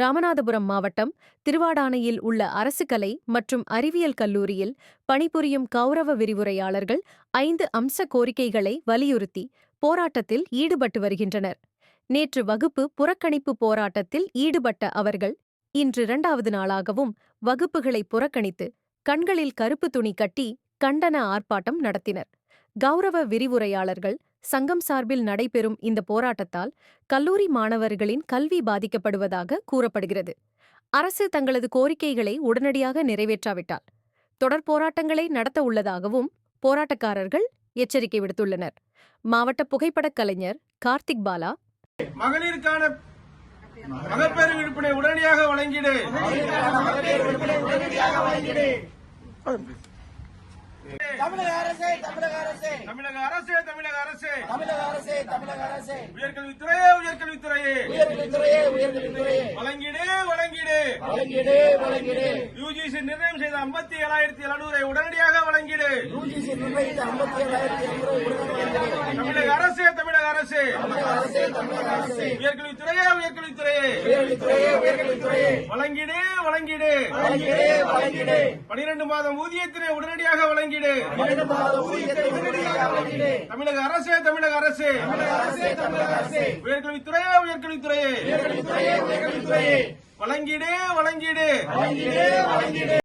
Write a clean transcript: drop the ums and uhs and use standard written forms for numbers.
ராமநாதபுரம் மாவட்டம் திருவாடானையில் உள்ள அரசு கலை மற்றும் அறிவியல் கல்லூரியில் பணிபுரியும் கௌரவ விரிவுரையாளர்கள் 5 அம்ச கோரிக்கைகளை வலியுறுத்தி போராட்டத்தில் ஈடுபட்டு வருகின்றனர். நேற்று வகுப்பு புறக்கணிப்பு போராட்டத்தில் ஈடுபட்ட அவர்கள் இன்று 2வது நாளாகவும் வகுப்புகளை புறக்கணித்து கண்களில் கருப்பு துணி கட்டி கண்டன ஆர்ப்பாட்டம் நடத்தினர். கௌரவ விரிவுரையாளர்கள் சங்கம் சார்பில் நடைபெறும் இந்த போராட்டத்தால் கல்லூரி மாணவர்களின் கல்வி பாதிக்கப்படுவதாக கூறப்படுகிறது. அரசு தங்களது கோரிக்கைகளை உடனடியாக நிறைவேற்றாவிட்டால் தொடர் போராட்டங்களை நடத்த உள்ளதாகவும் போராட்டக்காரர்கள் எச்சரிக்கை விடுத்துள்ளனர். மாவட்ட புகைப்படக் கலைஞர் கார்த்திக் பாலா, மகளிருக்கான மகப்பேறு விடுப்பினை உடனடியாக வழங்கிடு. தமிழக அரசே தமிழக அரசே தமிழக அரசே தமிழக அரசே தமிழக அரசே தமிழக அரசே உயர்கல்வித்துறையே உயர்கல்வித்துறையே உயர்கல்வித்துறையே உயர்கல்வித்துறையே வழங்கிடு வழங்கிடு வழங்கிடு வழங்கிடு யுஜிசி நிர்ணயம் செய்த 57,700 உடனடியாக வழங்கிடு. யுஜிசி நிர்ணயித்த 57,700 தமிழக அரசே தமிழக அரசே தமிழக அரசே தமிழக அரசே உயர்கல்வித்துறையே உயர்கல்வித்துறையே உயர்கல்வித்துறையே உயர்கல்வித்துறையே வழங்கிடு வழங்கிடு வழங்கிடு வழங்கிடு 12 மாதம் ஊதியத்தினை உடனடியாக வழங்கிடு. 12 மாத ஊதியத்தை உடனடியாக வழங்கிடு. தமிழக அரசே தமிழக அரசே தமிழக அரசே தமிழக அரசே உயர்கல்வித்துறையே உயர்கல்வித்துறையே உயர்கல்வித்துறையே உயர்கல்வித்துறையே வழங்கிடு வழங்கிடு வழங்கிடு வழங்கிடு